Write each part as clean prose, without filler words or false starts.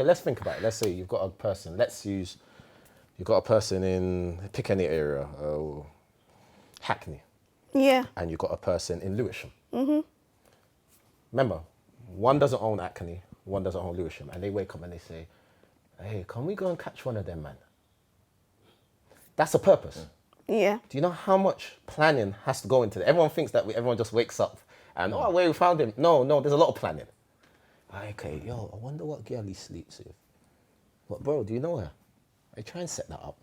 okay, let's think about it. Let's say you've got a person. You've got a person in, pick any area, Hackney. Yeah. And you've got a person in Lewisham. Remember, one doesn't own Hackney, one doesn't own Lewisham. And they wake up and they say, hey, can we go and catch one of them, man? That's a purpose. Yeah. Do you know how much planning has to go into it? Everyone thinks that everyone just wakes up and, oh, where we found him. No, there's a lot of planning. Okay, yo, I wonder what girl he sleeps with. But bro, do you know her? I try and set that up.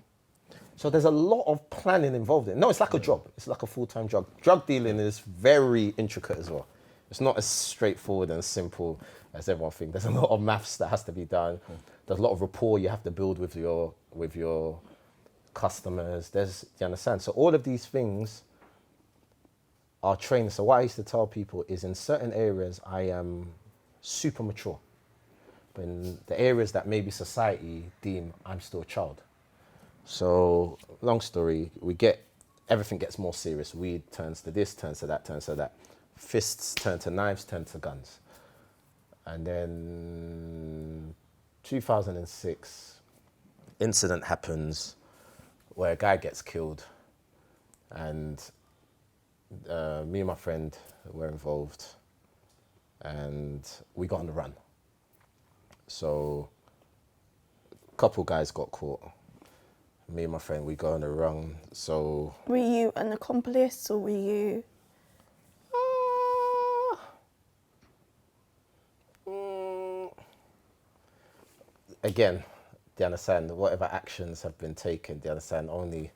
So there's a lot of planning involved in it. No, it's like a job. It's like a full-time job. Drug dealing is very intricate as well. It's not as straightforward and simple as everyone thinks. There's a lot of maths that has to be done. There's a lot of rapport you have to build with your customers. Do you understand? So all of these things are training. So what I used to tell people is in certain areas, I am super mature. But in the areas that maybe society deem I'm still a child. So long story, everything gets more serious. Weed turns to this, turns to that, turns to that. Fists turn to knives, turn to guns. And then 2006, incident happens where a guy gets killed, and me and my friend were involved, and we got on the run. So a couple guys got caught. Me and my friend, we got on the run. So Were you an accomplice or were you? Again, do you understand? Whatever actions have been taken, do you understand? Only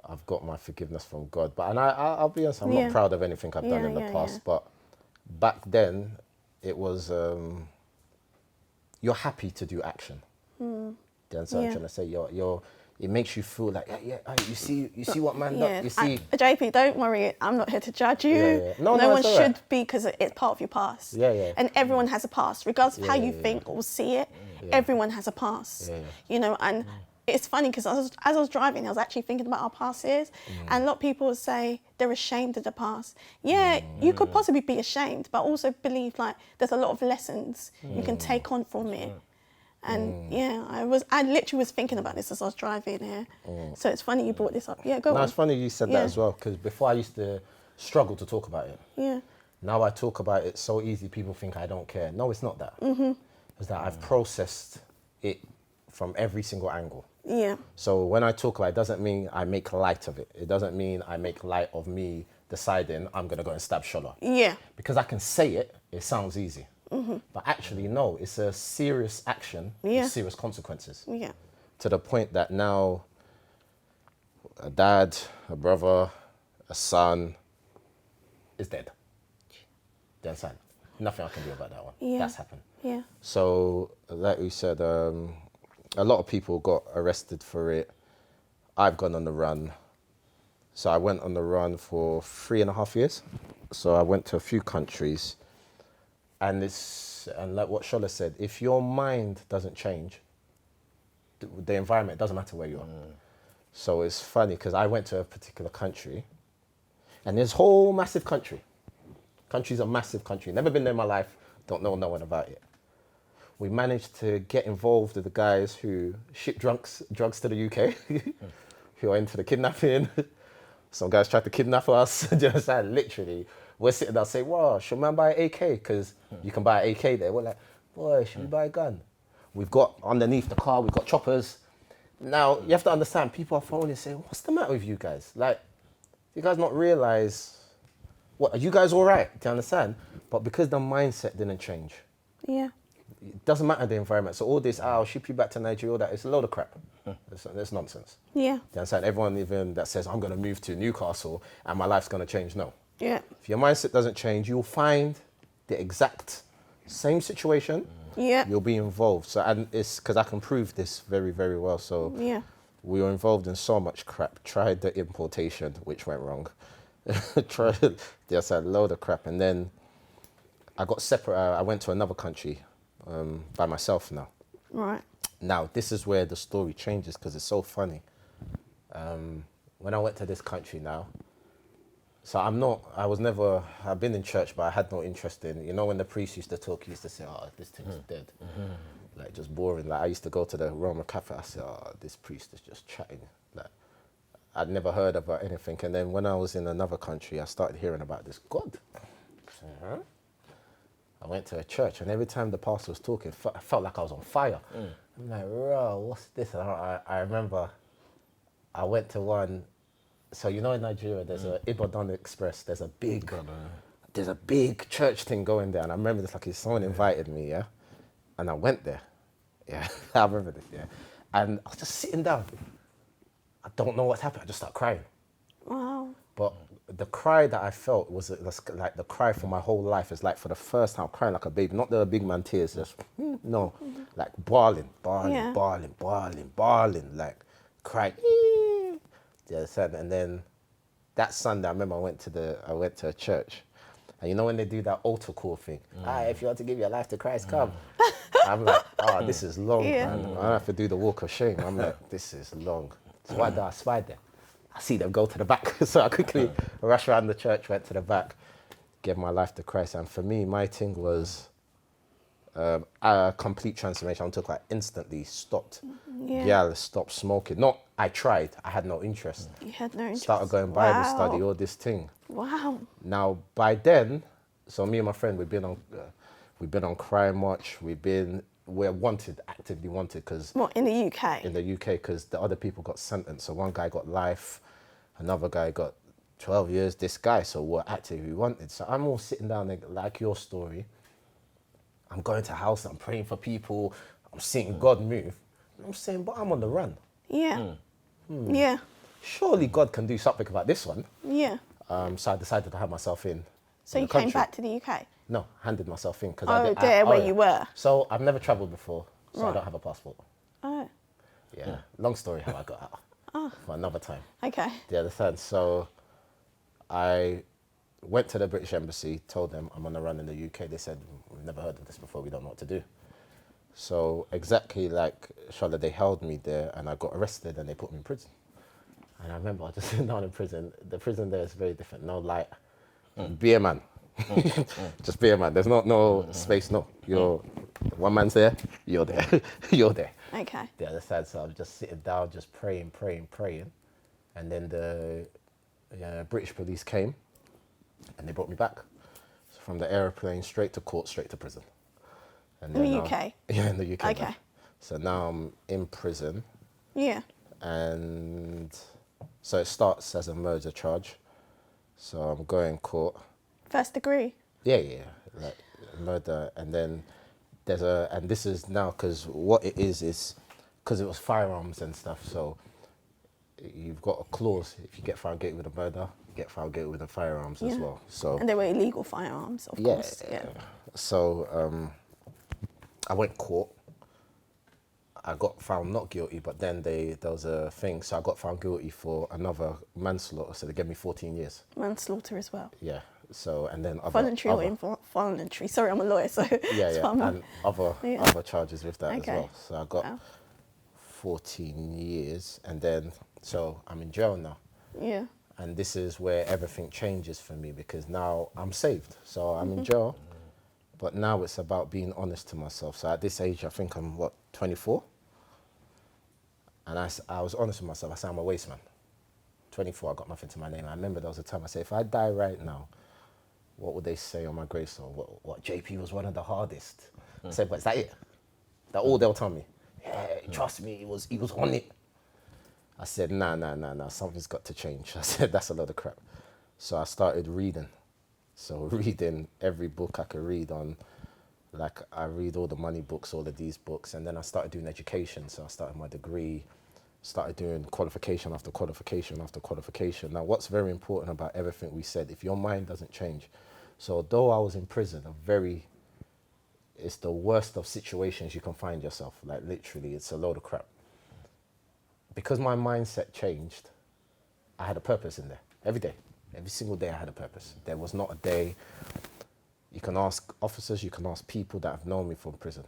I've got my forgiveness from God. But I'll be honest, I'm not proud of anything I've done in the past. But back then, it was you're happy to do action. Do you understand what I'm trying to say? It makes you feel like, you see what man does. You see, JP, don't worry. I'm not here to judge you. No one should be, because it's part of your past. And everyone has a past, regardless of how you think or see it. Everyone has a past. You know, and it's funny because as I was driving, I was actually thinking about our past years, and a lot of people would say they're ashamed of the past. You could possibly be ashamed, but also believe like there's a lot of lessons you can take on from it. And I literally was thinking about this as I was driving here. So it's funny you brought this up. Go on. No, it's funny you said that as well, because before I used to struggle to talk about it. Now I talk about it so easy, people think I don't care. No, it's not that. It's that I've processed it from every single angle. So when I talk about it, it doesn't mean I make light of it. It doesn't mean I make light of me deciding I'm going to go and stab Shola. Because I can say it, it sounds easy. But actually, no, it's a serious action with serious consequences. To the point that now a dad, a brother, a son is dead. Do you understand? Nothing I can do about that one. That's happened. So, like we said, a lot of people got arrested for it. I've gone on the run. So I went on the run for 3.5 years. So I went to a few countries. And like what Shola said, if your mind doesn't change, the environment, doesn't matter where you are. So it's funny because I went to a particular country, and this whole massive country. Country's a massive country. Never been there in my life. Don't know no one about it. We managed to get involved with the guys who ship drugs to the UK, who are into the kidnapping. Some guys tried to kidnap us. Do you understand? Literally. We're sitting there saying, wow, should man buy an AK? Because you can buy an AK there. We're like, boy, should we buy a gun? We've got underneath the car, we've got choppers. Now, you have to understand, people are phoning and saying, what's the matter with you guys? Like, you guys not realize, what, are you guys all right? Do you understand? But because the mindset didn't change. It doesn't matter the environment. So all this, I'll ship you back to Nigeria, all that, it's a load of crap. It's nonsense. Do you understand? Everyone even that says, I'm going to move to Newcastle and my life's going to change, no. If your mindset doesn't change, you'll find the exact same situation. You'll be involved. So, and it's because I can prove this very, very well. So we were involved in so much crap. Tried the importation, which went wrong. Tried just a load of crap. And then I got separate. I went to another country by myself now. Now, this is where the story changes because it's so funny. When I went to this country now, so I've been in church, but I had no interest in, when the priest used to talk, he used to say, oh, this thing's dead. like just boring. Like I used to go to the Roman Catholic. I said, oh, this priest is just chatting. Like I'd never heard about anything. And then when I was in another country, I started hearing about this God. Uh-huh. I went to a church, and every time the pastor was talking, I felt like I was on fire. I'm like, bro, what's this? And I remember I went to one. So you know in Nigeria, there's a Ibadan Express. There's a big church thing going there, and I remember this like someone invited me, yeah, and I went there, yeah. I remember this, yeah, and I was just sitting down. I don't know what's happened. I just started crying. Wow. But the cry that I felt was like the cry for my whole life. It's like for the first time crying like a baby, not the big man tears, just no, like bawling, like crying. Yeah, and then that Sunday, I remember I went to a church, and you know when they do that altar call thing, if you want to give your life to Christ, come. I'm like, this is long, man. I have to do the walk of shame. I'm like, this is long. So why did I spy them? I see them go to the back, so I quickly rushed around the church, went to the back, gave my life to Christ. And for me, my thing was a complete transformation. I'm talking like instantly stopped. Yeah, stopped smoking. Not, I tried. I had no interest. You had no interest. Started going Bible study, all this thing. Wow. Now, by then, so me and my friend, we've been on Crime Watch. We're wanted, actively wanted, because... What, in the UK? In the UK, because the other people got sentenced. So one guy got life, another guy got 12 years, this guy, so we're actively wanted. So I'm all sitting down there, like your story. I'm going to house, I'm praying for people, I'm seeing God move. And I'm saying, but I'm on the run. Yeah. Yeah. Surely God can do something about this one. Yeah. So I decided to have myself in. So you came back to the UK? No, handed myself in. Where you were? So I've never travelled before, so I don't have a passport. Oh. Yeah. Long story how I got out. For another time. Okay. Do you understand? So I went to the British Embassy, told them I'm on the run in the UK. They said, we've never heard of this before, we don't know what to do. So exactly like Charlotte, they held me there and I got arrested and they put me in prison. And I remember I was just sitting down in prison. The prison there is very different. No light. Be a man. Just be a man. There's no space, no. You're one man's there, you're there. You're there. Okay. The other side, so I was just sitting down, just praying. And then the British police came and they brought me back. So from the aeroplane, straight to court, straight to prison. And in the UK? Yeah, in the UK. Okay. Now. So now I'm in prison. Yeah. And so it starts as a murder charge. So I'm going court. First degree? Yeah, like murder. And then and this is now, because what it is because it was firearms and stuff. So you've got a clause. If you get found guilty with a murder, you get found guilty with the firearms as well. So. And they were illegal firearms, of course. Yeah. So I went court. I got found not guilty, but then there was a thing. So I got found guilty for another manslaughter. So they gave me 14 years. Manslaughter as well? Yeah. So, and then voluntary or involuntary? Sorry, I'm a lawyer, so and other charges with that as well. So I got 14 years, and then so I'm in jail now. Yeah. And this is where everything changes for me, because now I'm saved. So I'm in jail, but now it's about being honest to myself. So at this age, I think I'm 24, and I was honest with myself. I said I'm a waste man. 24, I got nothing to my name. I remember there was a time I said, if I die right now, what would they say on my gravestone? What JP was one of the hardest. I said, but is that it? That all they'll tell me? Yeah, trust me, he was on it. I said, nah, something's got to change. I said, that's a load of crap. So I started reading. So reading every book I could read on, like I read all the money books, all of these books, and then I started doing education. So I started my degree, started doing qualification after qualification after qualification. Now, what's very important about everything we said, if your mind doesn't change. So though I was in prison, it's the worst of situations you can find yourself. Like literally, it's a load of crap. Because my mindset changed, I had a purpose in there. Every day, every single day I had a purpose. There was not a day. You can ask officers, you can ask people that have known me from prison.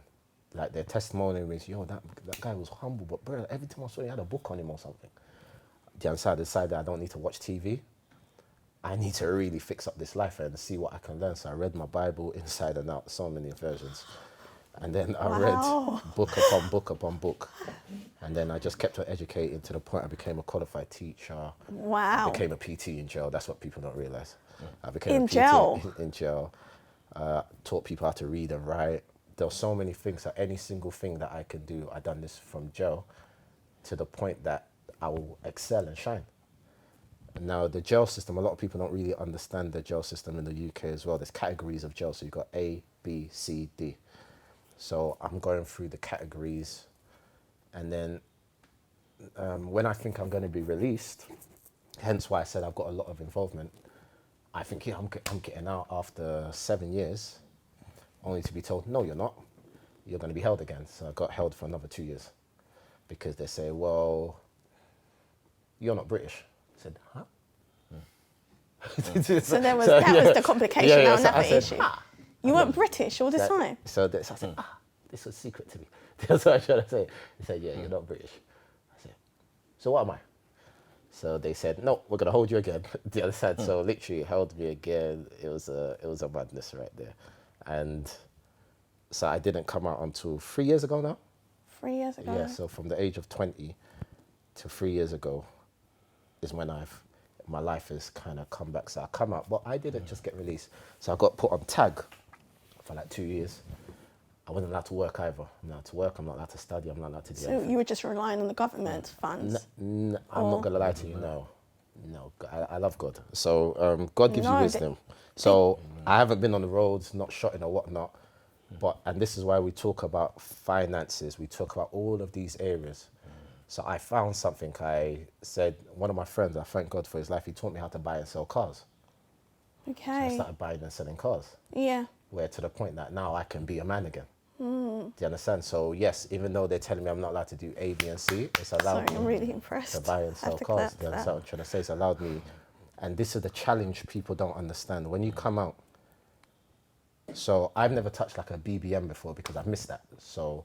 Like their testimony is, yo, that guy was humble, but bro, every time I saw he had a book on him or something. The other side, I decided I don't need to watch TV. I need to really fix up this life and see what I can learn. So I read my Bible inside and out, so many versions. And then I read book upon book upon book. And then I just kept on educating to the point I became a qualified teacher. Wow. I became a PT in jail. That's what people don't realize. I became a PT jail? In jail. Taught people how to read and write. There were so many things that any single thing that I can do, I done this from jail to the point that I will excel and shine. Now, the jail system, a lot of people don't really understand the jail system in the UK as well. There's categories of jail. So you've got A, B, C, D. So I'm going through the categories. And then when I think I'm going to be released, hence why I said I've got a lot of involvement, I think, yeah, I'm getting out after 7 years, only to be told, no, you're not. You're going to be held again. So I got held for another 2 years because they say, well, you're not British. I said, huh? So that was the complication, now another issue. You weren't British all this time? So I said, this was secret to me. That's what I was trying to say. They said, yeah, you're not British. I said, so what am I? So they said, no, we're going to hold you again. The other side, so literally held me again. It was a madness right there. And so I didn't come out until 3 years ago now. 3 years ago? Yeah, so from the age of 20 to 3 years ago is when my life has kind of come back. So I come out, but I didn't just get released. So I got put on tag for like 2 years. I wasn't allowed to work either. I'm not allowed to work, I'm not allowed to study, I'm not allowed to do anything. So you were just relying on the government funds? I'm not going to lie to you, no. No, I love God. So God gives you wisdom. So I haven't been on the roads, not shotting or whatnot. And this is why we talk about finances. We talk about all of these areas. So I found something. I said, one of my friends, I thank God for his life, he taught me how to buy and sell cars. Okay. So I started buying and selling cars. Yeah. Where to the point that now I can be a man again. Do you understand? So yes, even though they're telling me I'm not allowed to do A, B, and C, it's allowed me I'm really impressed. to buy and sell cars. Do you understand what I'm trying to say? It's allowed me. And this is the challenge people don't understand. When you come out, so I've never touched like a BBM before because I've missed that. So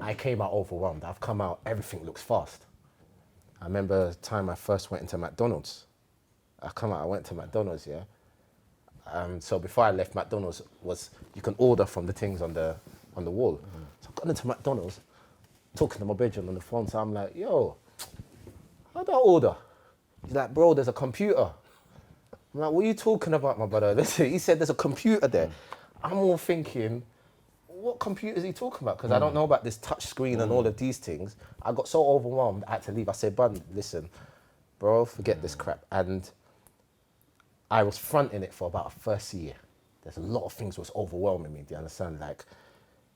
I came out overwhelmed. I've come out, everything looks fast. I remember the time I first went into McDonald's. I went to McDonald's, yeah. So before I left, McDonald's was, you can order from the things on the wall. So I got into McDonald's, talking to my bedroom on the phone. So I'm like, yo, how do I order? He's like, bro, there's a computer. I'm like, what are you talking about, my brother? Listen, he said there's a computer there. I'm all thinking, what computer is he talking about? Because I don't know about this touch screen and all of these things. I got so overwhelmed, I had to leave. I said, bud, listen, bro, forget this crap. And I was fronting it for about a first year. There's a lot of things was overwhelming me, do you understand? Like,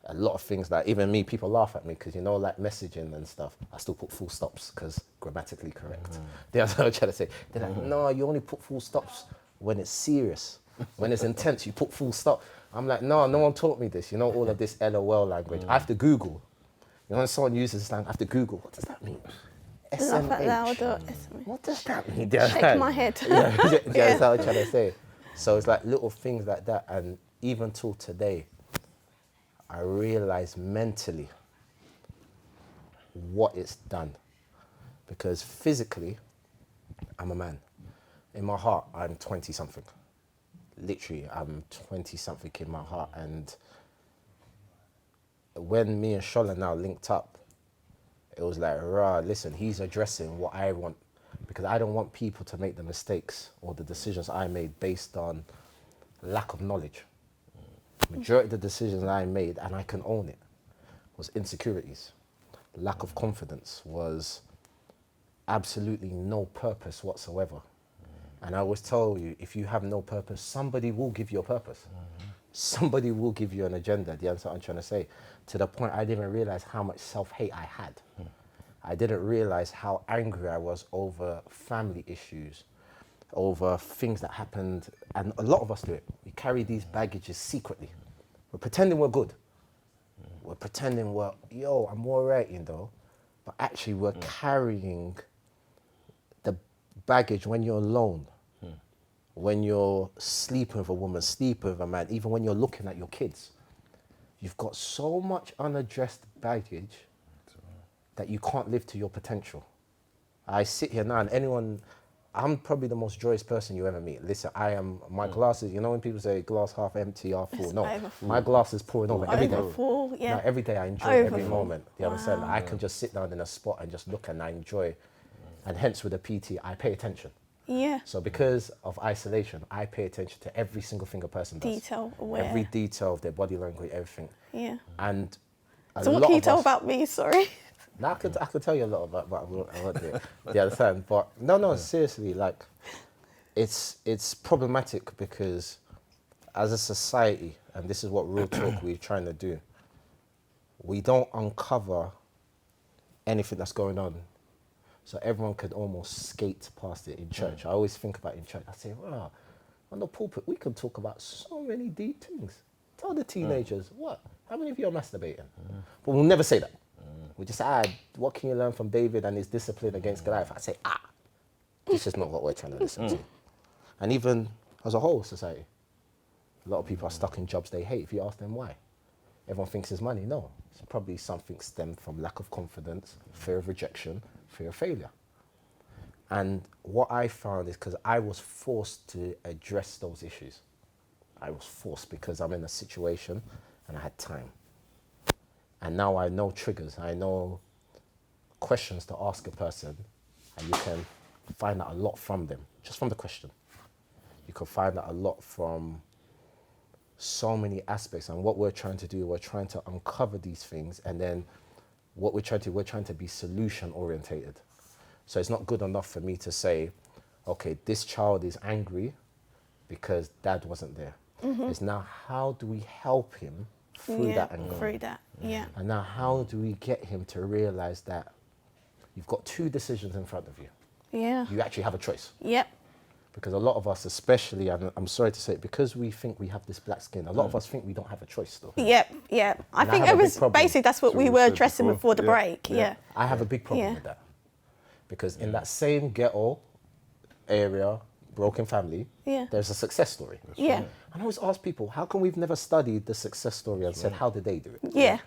a lot of things, like even me, people laugh at me because, you know, like messaging and stuff, I still put full stops because grammatically correct. That's what I'm trying to say. They're like, no, you only put full stops when it's serious. When it's intense, you put full stop. I'm like, no one taught me this. You know, all of this LOL language. I have to Google. You know, when someone uses slang, I have to Google. What does that mean? SMH. What does that mean? Shake my head. Yeah, that's what I'm trying to say. So it's like little things like that. And even till today, I realize mentally what it's done. Because physically, I'm a man. In my heart, I'm 20-something. Literally, I'm 20-something in my heart. And when me and Shola now linked up, it was like, rah, listen, he's addressing what I want. Because I don't want people to make the mistakes or the decisions I made based on lack of knowledge. Majority of the decisions I made, and I can own it, was insecurities. Lack of confidence, was absolutely no purpose whatsoever. And I always tell you, if you have no purpose, somebody will give you a purpose. Somebody will give you an agenda. Do you understand what I'm trying to say? To the point I didn't realize how much self-hate I had. I didn't realize how angry I was over family issues, over things that happened. And a lot of us do it. We carry these baggages secretly. We're pretending we're good. We're pretending I'm all right, you know. But actually we're carrying the baggage when you're alone. When you're sleeping with a woman, sleeping with a man, even when you're looking at your kids. You've got so much unaddressed baggage that you can't live to your potential. I sit here now and anyone I'm probably the most joyous person you ever meet. Listen, my glasses, you know when people say glass half empty, half full? No, my glass is pouring over every day. Yeah. Now, every day I enjoy every moment. You understand? I can just sit down in a spot and just look and I enjoy. And hence with the PT, I pay attention. Yeah. So because of isolation, I pay attention to every single thing a person does. Detail aware. Every detail of their body language, everything. Yeah. And so what can you tell about me? Sorry. No, I could tell you a lot about, but I won't do it. You understand? But no, seriously, like, it's problematic because as a society, and this is what Real Talk we're trying to do, we don't uncover anything that's going on. So everyone could almost skate past it in church. I always think about it in church. I say, wow, on the pulpit, we can talk about so many deep things. Tell the teenagers, what? How many of you are masturbating? But we'll never say that. We just say, what can you learn from David and his discipline against Goliath? I say, this is not what we're trying to listen to. And even as a whole society, a lot of people are stuck in jobs they hate. If you ask them why, everyone thinks it's money. No, it's probably something stemmed from lack of confidence, fear of rejection, fear of failure. And what I found is because I was forced to address those issues. I was forced because I'm in a situation and I had time. And now I know triggers, I know questions to ask a person, and you can find out a lot from them, just from the question. You can find out a lot from so many aspects. And what we're trying to do, we're trying to uncover these things, and then what we're trying to be solution orientated. So it's not good enough for me to say, okay, this child is angry because dad wasn't there. It's now, how do we help him through that anger? Through that, yeah. And now how do we get him to realize that you've got two decisions in front of you? Yeah. You actually have a choice. Yep. Because a lot of us, especially, and I'm sorry to say it, because we think we have this black skin, a lot of us think we don't have a choice still. Yep. I think it was basically, that's what we were addressing before the break. Yeah. I have a big problem with that. Because in that same ghetto area, broken family, there's a success story. Yeah. And I always ask people, how come we've never studied the success story and said, how did they do it? Yeah.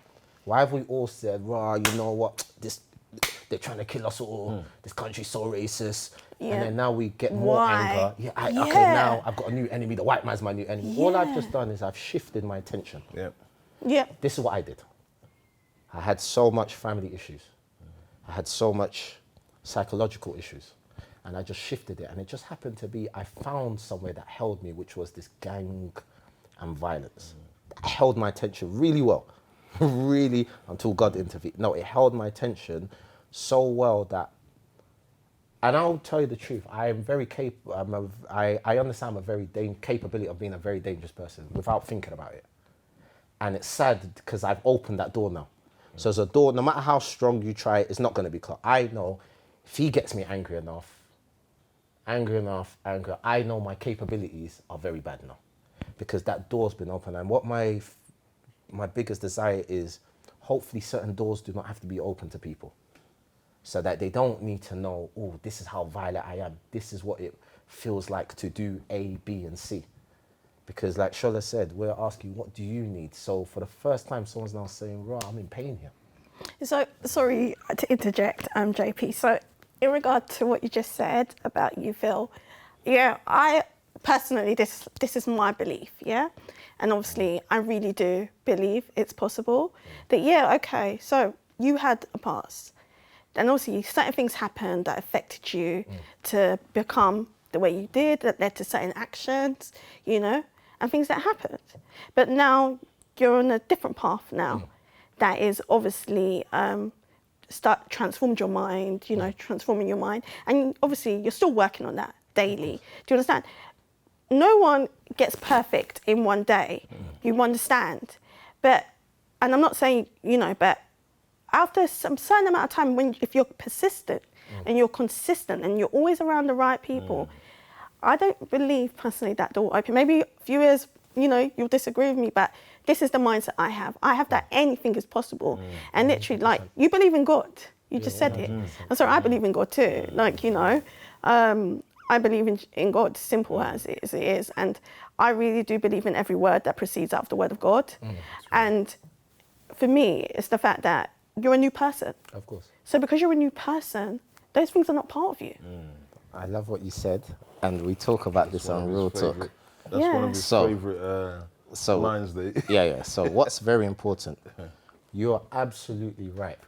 Why have we all said, rah, you know what, they're trying to kill us all, this country's so racist, and then now we get more anger. Okay, now I've got a new enemy, the white man's my new enemy. All I've just done is I've shifted my attention. This is what I did. I had so much family issues. I had so much psychological issues. And I just shifted it, and it just happened to be, I found somewhere that held me, which was this gang and violence. That held my attention really well, really, until God intervened. No, it held my attention so well that, and I'll tell you the truth, I am very capable, I understand I'm a very capability of being a very dangerous person without thinking about it. And it's sad because I've opened that door now. So as a door, no matter how strong you try, it's not going to be closed. I know if he gets me angry enough, I know my capabilities are very bad now because that door's been open. And what my biggest desire is, hopefully certain doors do not have to be open to people so that they don't need to know, oh, this is how violent I am. This is what it feels like to do A, B, and C. Because like Shola said, we're asking, what do you need? So for the first time, someone's now saying, right, I'm in pain here. So, sorry to interject, JP. So in regard to what you just said about you feel, I personally, this is my belief, and obviously I really do believe it's possible that, okay, so you had a past, and obviously certain things happened that affected you to become the way you did, that led to certain actions, and things that happened. But now you're on a different path now that is obviously transformed your mind, transforming your mind. And obviously you're still working on that daily. Do you understand? No one gets perfect in one day. You understand? And I'm not saying, but after some certain amount of time, if you're persistent and you're consistent and you're always around the right people, I don't believe personally that door will open. Maybe viewers, you'll disagree with me, but this is the mindset I have. I have that anything is possible. And literally, like, you believe in God. You just said it. I'm sorry, I believe in God too. I believe in God, simple as it is. And I really do believe in every word that proceeds out of the word of God. And for me, it's the fact that you're a new person. Of course. So because you're a new person, those things are not part of you. I love what you said, and we talk about this on Real Talk. That's one of his favourite lines. Yeah. So what's very important, you're absolutely right.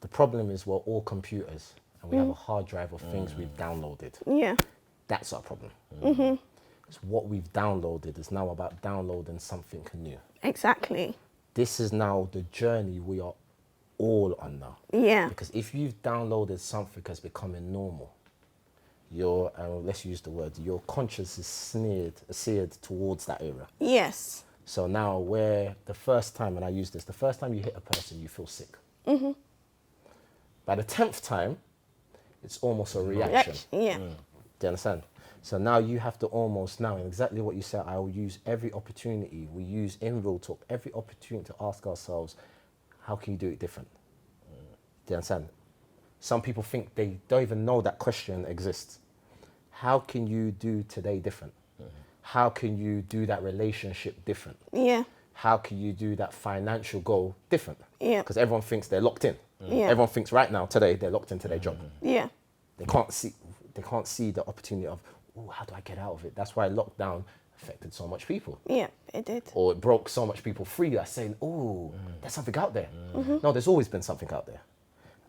The problem is we're all computers, and we have a hard drive of things we've downloaded. Yeah. That's our problem. It's what we've downloaded is now about downloading something new. Exactly. This is now the journey we are all on now. Yeah. Because if you've downloaded something as becoming normal, your, let's use the word, your conscience is seared towards that area. Yes. So now where the first time, and I use this, the first time you hit a person, you feel sick. By the 10th time, it's almost a reaction. Yeah. Do you understand? So now you have to almost now, and exactly what you said, I will use every opportunity, we use in Real Talk, every opportunity to ask ourselves, how can you do it different? Do you understand? Some people think they don't even know that question exists. How can you do today different? How can you do that relationship different? Yeah. How can you do that financial goal different? Yeah. Because everyone thinks they're locked in. Yeah. Everyone thinks right now, today, they're locked into their job. Yeah. They can't see the opportunity of, oh, how do I get out of it? That's why lockdown affected so much people. Yeah, it did. Or it broke so much people free. That's saying, oh, there's something out there. No, there's always been something out there.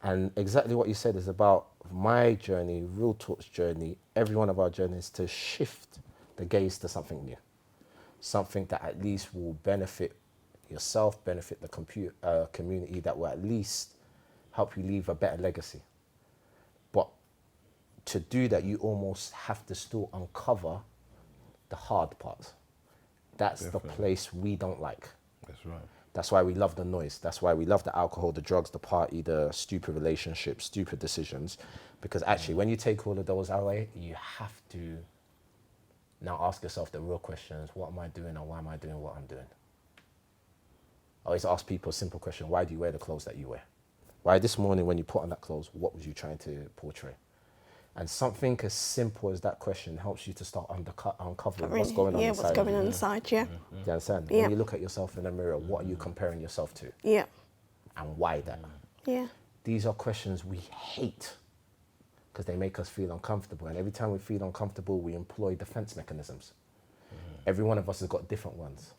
And exactly what you said is about my journey, Real Talk's journey, every one of our journeys to shift the gaze to something new. Something that at least will benefit yourself, benefit the community, that will at least help you leave a better legacy. But to do that, you almost have to still uncover the hard parts. That's Definitely. The place we don't like. That's right. That's why we love the noise. That's why we love the alcohol, the drugs, the party, the stupid relationships, stupid decisions. Because actually, when you take all of those away, you have to now ask yourself the real questions. What am I doing, and why am I doing what I'm doing? I always ask people a simple question. Why do you wear the clothes that you wear? Why this morning when you put on that clothes, what was you trying to portray? And something as simple as that question helps you to start uncovering what's going on inside. Yeah, what's going on inside, yeah. Do you understand? Yeah. When you look at yourself in the mirror, what are you comparing yourself to? Yeah. And why that? Yeah. These are questions we hate because they make us feel uncomfortable. And every time we feel uncomfortable, we employ defense mechanisms. Every one of us has got different ones.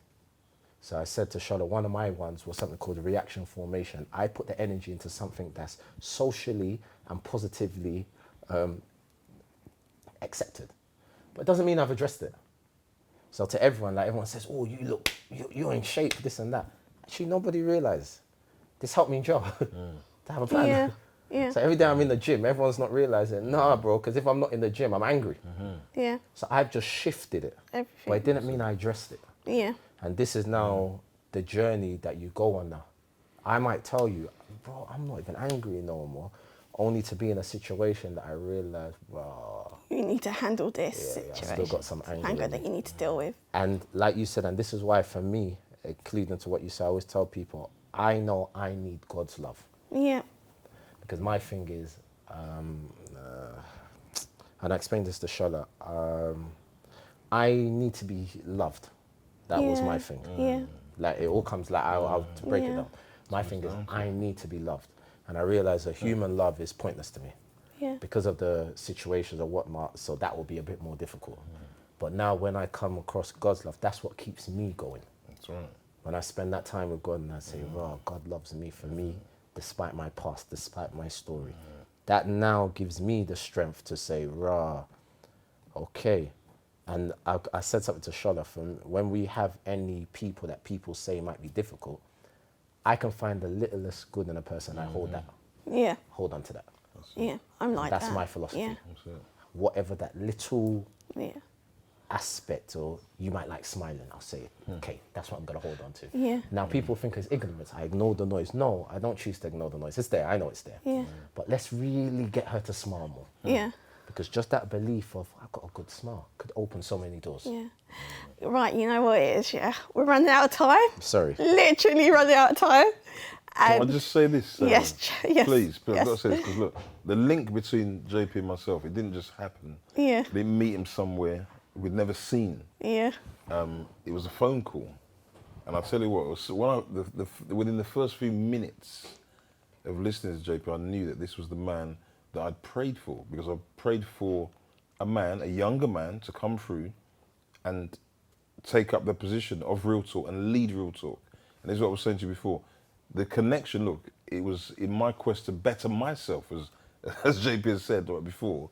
So I said to Shola, one of my ones was something called a reaction formation. I put the energy into something that's socially and positively accepted. But it doesn't mean I've addressed it. So to everyone, like everyone says, oh, you're in shape, this and that. Actually, nobody realised. This helped me job to have a plan. Yeah. Yeah. So every day I'm in the gym, everyone's not realising, nah, bro, because if I'm not in the gym, I'm angry. Yeah. So I've just shifted it. Everything. But it didn't mean I addressed it. Yeah. And this is now the journey that you go on now. I might tell you, bro, I'm not even angry no more, only to be in a situation that I realise, bro, you need to handle this situation. I've still got some anger that you need to deal with. And like you said, and this is why for me, including to what you say, I always tell people, I know I need God's love. Yeah. Because my thing is, and I explained this to Shola, I need to be loved. That was my thing. Yeah. Like it all comes, like I'll break it down. My thing is, I need to be loved. And I realize that human love is pointless to me. Yeah. Because of the situations or whatnot, so that will be a bit more difficult. But now when I come across God's love, that's what keeps me going. That's right. When I spend that time with God and I say, wow, God loves me for me, despite my past, despite my story. That now gives me the strength to say, rah, okay. And I said something to Shola, from when we have any people that people say might be difficult, I can find the littlest good in a person. I hold that. Yeah. Hold on to that. Yeah, I'm like that. That's my philosophy. Yeah. Whatever that little aspect, or you might like smiling, I'll say, okay, that's what I'm going to hold on to. Yeah. Now, people think it's ignorance. I ignore the noise. No, I don't choose to ignore the noise. It's there. I know it's there. Yeah. But let's really get her to smile more. Yeah. Because just that belief of, I've got a good smile, could open so many doors. Yeah. Right, you know what it is, yeah? We're running out of time. Sorry. Literally running out of time. Can I just say this? Yes. Please, yes. I've got to say this, because look, the link between JP and myself, it didn't just happen. Yeah. We didn't meet him somewhere we'd never seen. Yeah. It was a phone call. And I'll tell you what, it was within the first few minutes of listening to JP, I knew that this was the man that I'd prayed for, because I prayed for a younger man, to come through and take up the position of Real Talk and lead Real Talk. And this is what I was saying to you before. The connection, look, it was in my quest to better myself, as JP has said before.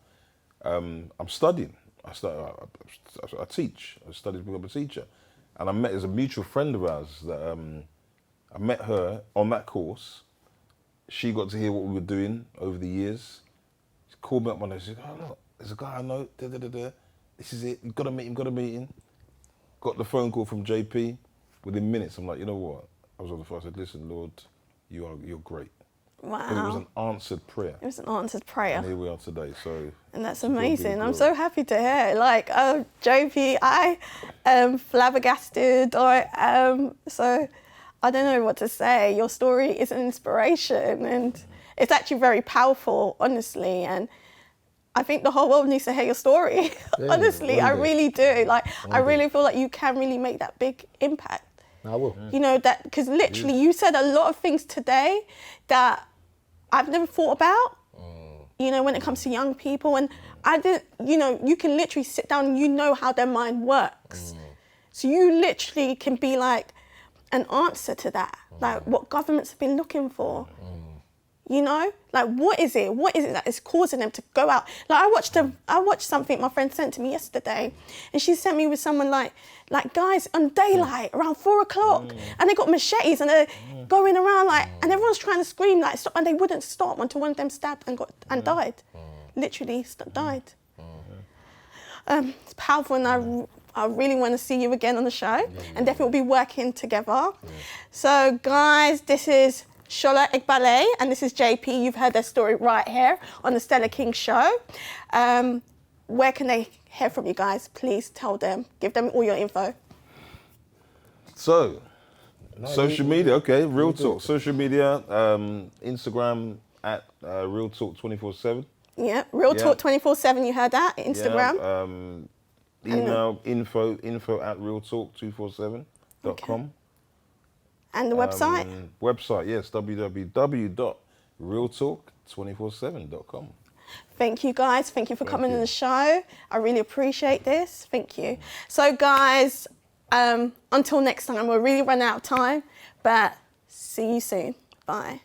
I'm studying. I teach. I studied to become a teacher. And there's a mutual friend of ours that I met her on that course. She got to hear what we were doing over the years. She called me up one day. She said, "Oh, look, there's a guy I know. This is it. You've got to meet him. Got the phone call from JP. Within minutes, I'm like, you know what? I was on the phone. I said, listen, Lord, you're great. Wow. Because it was an answered prayer. It was an answered prayer. And here we are today. So. And that's amazing. I'm so happy to hear. Like, JP, I am flabbergasted. So I don't know what to say. Your story is an inspiration, and it's actually very powerful, honestly. And I think the whole world needs to hear your story. Yeah, honestly, I really do. Like, I really feel like you can really make that big impact. I will. You know, that, because literally you said a lot of things today that I've never thought about, you know, when it comes to young people. And I didn't, you know, you can literally sit down and you know how their mind works. So you literally can be like an answer to that, like what governments have been looking for. You know, like what is it that is causing them to go out? Like I watched something my friend sent to me yesterday, and she sent me with someone like guys on daylight around 4 o'clock, and they got machetes and they're going around like, and everyone's trying to scream like stop, and they wouldn't stop until one of them stabbed and died, literally died. It's powerful, and I really want to see you again on the show, and definitely we'll be working together. So guys, this is Shola Igbale, and this is JP. You've heard their story right here on the Stella King Show. Where can they hear from you guys? Please tell them, give them all your info. So, social media, okay, Real Talk. Social media, Instagram at Real Talk 24/7. Yeah, Real Talk 24/7. You heard that? Instagram. Email info at realtalk247.com. And the website? Website, yes, www.realtalk247.com. Thank you, guys. Thank you for coming on the show. I really appreciate this. Thank you. So, guys, until next time, we'll really run out of time, but see you soon. Bye.